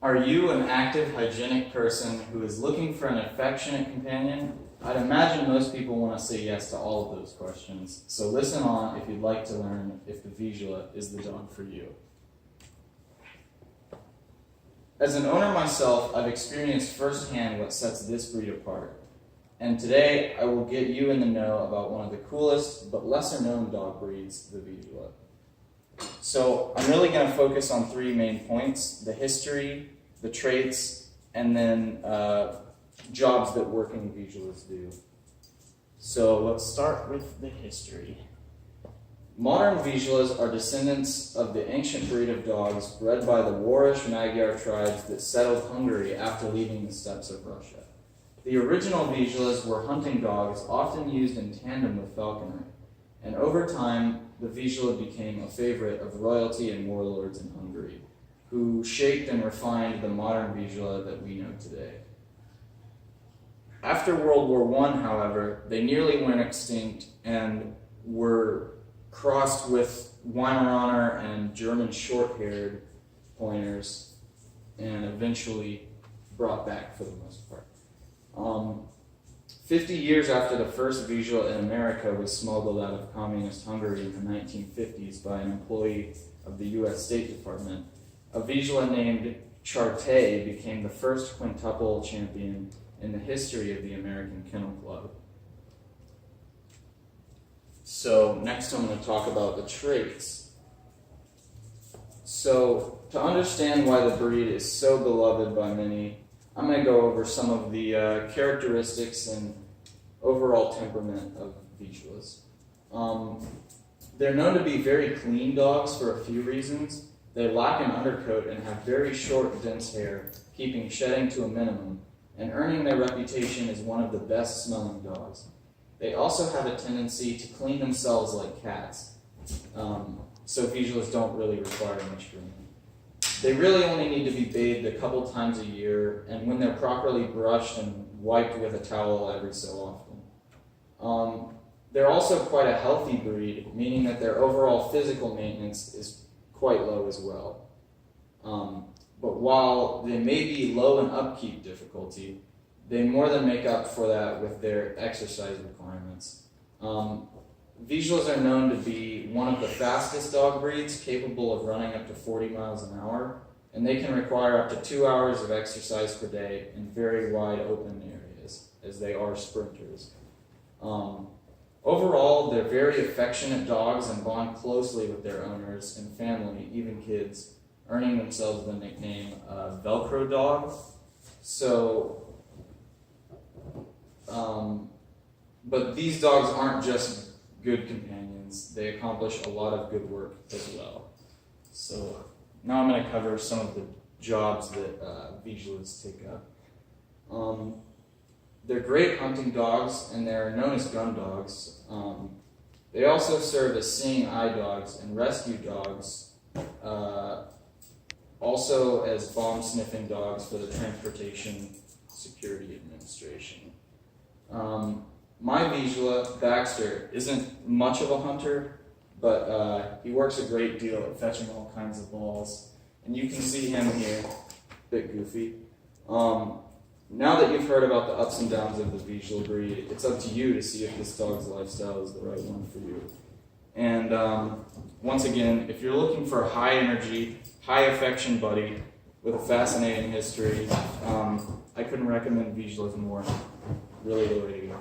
Are you an active, hygienic person who is looking for an affectionate companion? I'd imagine most people want to say yes to all of those questions, so listen on if you'd like to learn if the vizsla is the dog for you. As an owner myself, I've experienced firsthand what sets this breed apart, and today I will get you in the know about one of the coolest but lesser known dog breeds, the vizsla. So I'm really going to focus on three main points: the history, the traits, and then jobs that working vizslas do. So let's start with the history. Modern vizslas are descendants of the ancient breed of dogs bred by the Warish Magyar tribes that settled Hungary after leaving the steppes of Russia. The original vizslas were hunting dogs often used in tandem with falconry, and over time the vizsla became a favorite of royalty and warlords in Hungary, who shaped and refined the modern vizsla that we know today. After World War I, however, they nearly went extinct and were crossed with Weimaraner and German short-haired pointers and eventually brought back for the most part. 50 years after the first vizsla in America was smuggled out of communist Hungary in the 1950s by an employee of the U.S. State Department, a vizsla named Charte became the first quintuple champion in the history of the American Kennel Club. So next I'm going to talk about the traits. So to understand why the breed is so beloved by many, I'm going to go over some of the characteristics and overall temperament of vizslas. They're known to be very clean dogs for a few reasons. They lack an undercoat and have very short, dense hair, keeping shedding to a minimum, and earning their reputation as one of the best smelling dogs. They also have a tendency to clean themselves like cats, so vizslas don't really require much grooming. They really only need to be bathed a couple times a year, and when they're properly brushed and wiped with a towel every so often. They're also quite a healthy breed, meaning that their overall physical maintenance is quite low as well. But while they may be low in upkeep difficulty, they more than make up for that with their exercise requirements. Vizslas are known to be one of the fastest dog breeds, capable of running up to 40 miles an hour, and they can require up to 2 hours of exercise per day in very wide open areas, as they are sprinters. Overall, they're very affectionate dogs and bond closely with their owners and family, even kids, earning themselves the nickname Velcro dog. But these dogs aren't just good companions. They accomplish a lot of good work as well. So now I'm going to cover some of the jobs that vizslas take up. They're great hunting dogs, and they're known as gun dogs. They also serve as seeing eye dogs and rescue dogs, also as bomb-sniffing dogs for the Transportation Security Administration. My vizsla, Baxter, isn't much of a hunter, but he works a great deal at fetching all kinds of balls. And you can see him here, a bit goofy. Now that you've heard about the ups and downs of the vizsla breed, it's up to you to see if this dog's lifestyle is the right one for you. And once again, if you're looking for a high energy, high affection buddy with a fascinating history, I couldn't recommend vizslas more. Really the way to go.